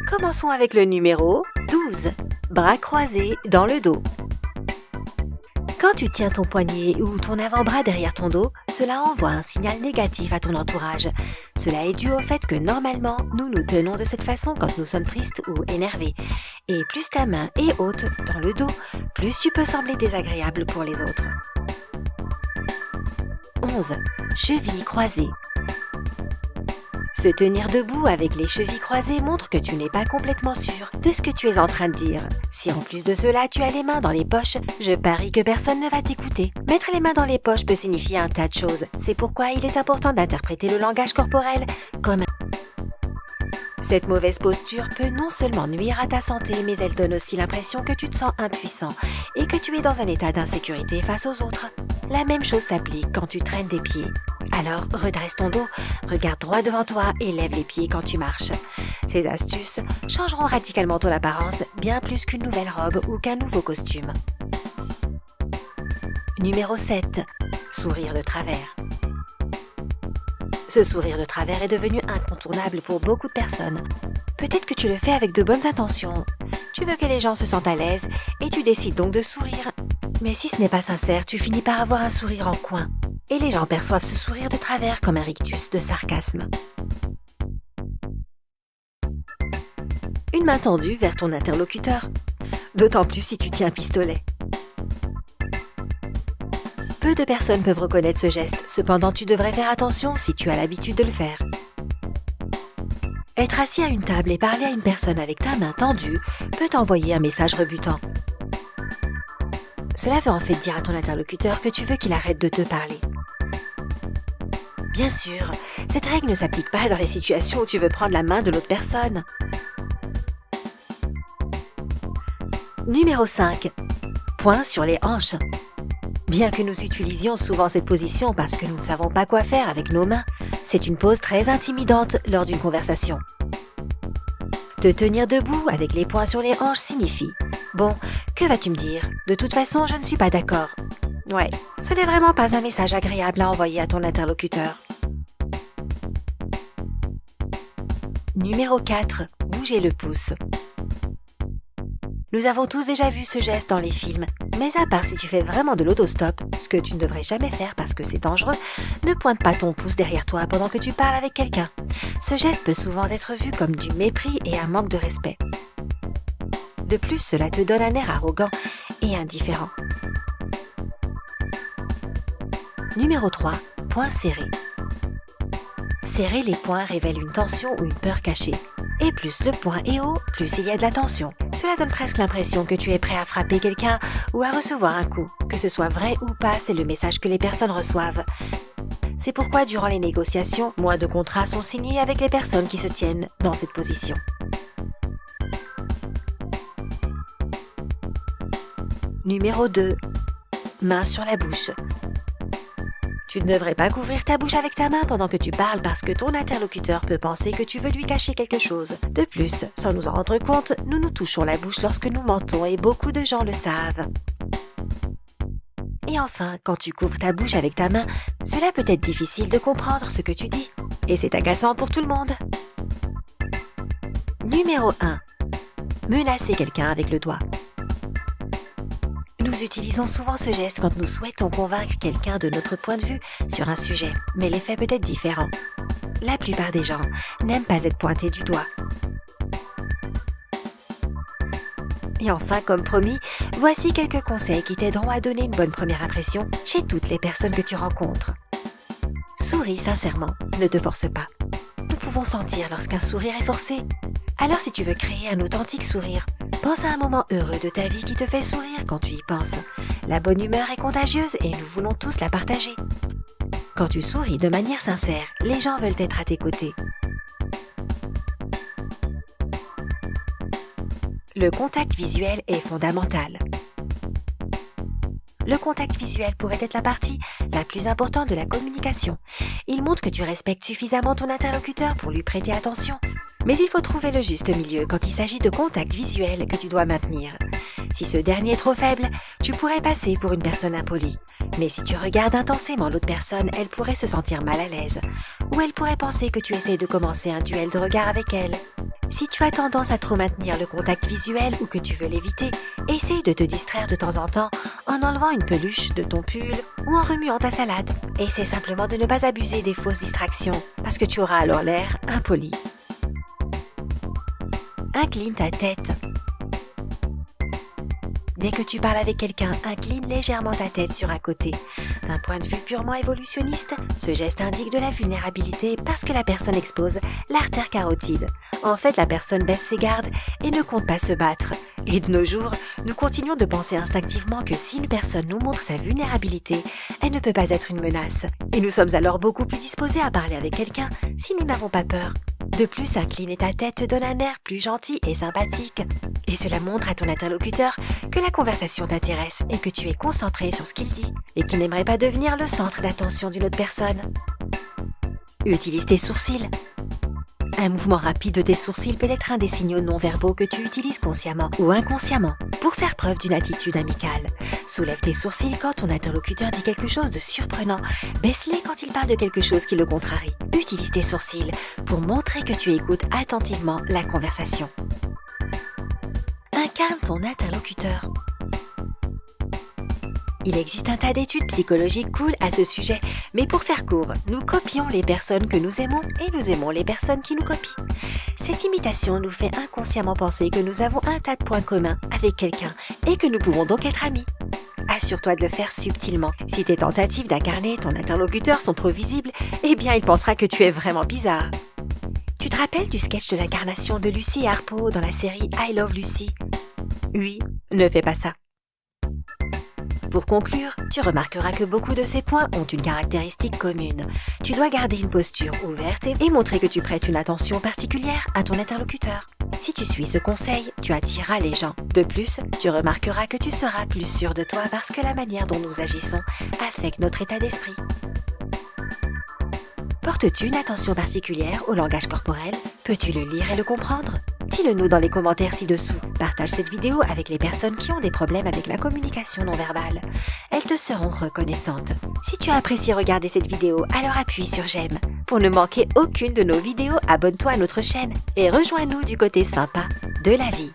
Commençons avec le numéro 12. Bras croisés dans le dos. Quand tu tiens ton poignet ou ton avant-bras derrière ton dos, cela envoie un signal négatif à ton entourage. Cela est dû au fait que normalement, nous nous tenons de cette façon quand nous sommes tristes ou énervés. Et plus ta main est haute dans le dos, plus tu peux sembler désagréable pour les autres. 11. Chevilles croisées. Se tenir debout avec les chevilles croisées montre que tu n'es pas complètement sûr de ce que tu es en train de dire. Si en plus de cela tu as les mains dans les poches, je parie que personne ne va t'écouter. Mettre les mains dans les poches peut signifier un tas de choses. C'est pourquoi il est important d'interpréter le langage corporel comme Cette mauvaise posture peut non seulement nuire à ta santé, mais elle donne aussi l'impression que tu te sens impuissant et que tu es dans un état d'insécurité face aux autres. La même chose s'applique quand tu traînes des pieds. Alors, redresse ton dos, regarde droit devant toi et lève les pieds quand tu marches. Ces astuces changeront radicalement ton apparence, bien plus qu'une nouvelle robe ou qu'un nouveau costume. Numéro 7. Sourire de travers. Ce sourire de travers est devenu incontournable pour beaucoup de personnes. Peut-être que tu le fais avec de bonnes intentions. Tu veux que les gens se sentent à l'aise et tu décides donc de sourire. Mais si ce n'est pas sincère, tu finis par avoir un sourire en coin. Et les gens perçoivent ce sourire de travers comme un rictus de sarcasme. Une main tendue vers ton interlocuteur, d'autant plus si tu tiens un pistolet. Peu de personnes peuvent reconnaître ce geste, cependant tu devrais faire attention si tu as l'habitude de le faire. Être assis à une table et parler à une personne avec ta main tendue peut t'envoyer un message rebutant. Cela veut en fait dire à ton interlocuteur que tu veux qu'il arrête de te parler. Bien sûr, cette règle ne s'applique pas dans les situations où tu veux prendre la main de l'autre personne. Numéro 5. Poing sur les hanches. Bien que nous utilisions souvent cette position parce que nous ne savons pas quoi faire avec nos mains, c'est une pose très intimidante lors d'une conversation. Te tenir debout avec les poings sur les hanches signifie « Bon, que vas-tu me dire? De toute façon, je ne suis pas d'accord. » Ouais, ce n'est vraiment pas un message agréable à envoyer à ton interlocuteur. Numéro 4. Bouger le pouce. Nous avons tous déjà vu ce geste dans les films, mais à part si tu fais vraiment de l'autostop, ce que tu ne devrais jamais faire parce que c'est dangereux, ne pointe pas ton pouce derrière toi pendant que tu parles avec quelqu'un. Ce geste peut souvent être vu comme du mépris et un manque de respect. De plus, cela te donne un air arrogant et indifférent. Numéro 3. Poings serrés. Serrer les poings révèle une tension ou une peur cachée. Et plus le poing est haut, plus il y a de la tension. Cela donne presque l'impression que tu es prêt à frapper quelqu'un ou à recevoir un coup. Que ce soit vrai ou pas, c'est le message que les personnes reçoivent. C'est pourquoi durant les négociations, moins de contrats sont signés avec les personnes qui se tiennent dans cette position. Numéro 2. Main sur la bouche. Tu ne devrais pas couvrir ta bouche avec ta main pendant que tu parles parce que ton interlocuteur peut penser que tu veux lui cacher quelque chose. De plus, sans nous en rendre compte, nous nous touchons la bouche lorsque nous mentons et beaucoup de gens le savent. Et enfin, quand tu couvres ta bouche avec ta main, cela peut être difficile de comprendre ce que tu dis. Et c'est agaçant pour tout le monde. Numéro 1. Menacer quelqu'un avec le doigt. Nous utilisons souvent ce geste quand nous souhaitons convaincre quelqu'un de notre point de vue sur un sujet, mais l'effet peut être différent. La plupart des gens n'aiment pas être pointés du doigt. Et enfin, comme promis, voici quelques conseils qui t'aideront à donner une bonne première impression chez toutes les personnes que tu rencontres. Souris sincèrement, ne te force pas. Nous pouvons sentir lorsqu'un sourire est forcé. Alors si tu veux créer un authentique sourire, pense à un moment heureux de ta vie qui te fait sourire quand tu y penses. La bonne humeur est contagieuse et nous voulons tous la partager. Quand tu souris de manière sincère, les gens veulent être à tes côtés. Le contact visuel est fondamental. Le contact visuel pourrait être la partie la plus importante de la communication. Il montre que tu respectes suffisamment ton interlocuteur pour lui prêter attention. Mais il faut trouver le juste milieu quand il s'agit de contact visuel que tu dois maintenir. Si ce dernier est trop faible, tu pourrais passer pour une personne impolie. Mais si tu regardes intensément l'autre personne, elle pourrait se sentir mal à l'aise. Ou elle pourrait penser que tu essaies de commencer un duel de regard avec elle. Si tu as tendance à trop maintenir le contact visuel ou que tu veux l'éviter, essaye de te distraire de temps en temps en enlevant une peluche de ton pull ou en remuant ta salade. Essaie simplement de ne pas abuser des fausses distractions parce que tu auras alors l'air impoli. Incline ta tête. Dès que tu parles avec quelqu'un, incline légèrement ta tête sur un côté. D'un point de vue purement évolutionniste, ce geste indique de la vulnérabilité parce que la personne expose l'artère carotide. En fait, la personne baisse ses gardes et ne compte pas se battre. Et de nos jours, nous continuons de penser instinctivement que si une personne nous montre sa vulnérabilité, elle ne peut pas être une menace. Et nous sommes alors beaucoup plus disposés à parler avec quelqu'un si nous n'avons pas peur. De plus, incliner ta tête te donne un air plus gentil et sympathique. Et cela montre à ton interlocuteur que la conversation t'intéresse et que tu es concentré sur ce qu'il dit et qu'il n'aimerait pas devenir le centre d'attention d'une autre personne. Utilise tes sourcils. Un mouvement rapide des sourcils peut être un des signaux non-verbaux que tu utilises consciemment ou inconsciemment pour faire preuve d'une attitude amicale. Soulève tes sourcils quand ton interlocuteur dit quelque chose de surprenant. Baisse-les quand il parle de quelque chose qui le contrarie. Utilise tes sourcils pour montrer que tu écoutes attentivement la conversation. Incarne ton interlocuteur. Il existe un tas d'études psychologiques cool à ce sujet, mais pour faire court, nous copions les personnes que nous aimons et nous aimons les personnes qui nous copient. Cette imitation nous fait inconsciemment penser que nous avons un tas de points communs avec quelqu'un et que nous pouvons donc être amis. Assure-toi de le faire subtilement. Si tes tentatives d'incarner ton interlocuteur sont trop visibles, eh bien il pensera que tu es vraiment bizarre. Tu te rappelles du sketch de l'incarnation de Lucy Harpo dans la série I Love Lucy ? Oui, ne fais pas ça. Pour conclure, tu remarqueras que beaucoup de ces points ont une caractéristique commune. Tu dois garder une posture ouverte et montrer que tu prêtes une attention particulière à ton interlocuteur. Si tu suis ce conseil, tu attireras les gens. De plus, tu remarqueras que tu seras plus sûr de toi parce que la manière dont nous agissons affecte notre état d'esprit. Portes-tu une attention particulière au langage corporel ? Peux-tu le lire et le comprendre ? Dis-le-nous dans les commentaires ci-dessous. Partage cette vidéo avec les personnes qui ont des problèmes avec la communication non verbale. Elles te seront reconnaissantes. Si tu as apprécié regarder cette vidéo, alors appuie sur j'aime. Pour ne manquer aucune de nos vidéos, abonne-toi à notre chaîne et rejoins-nous du côté sympa de la vie.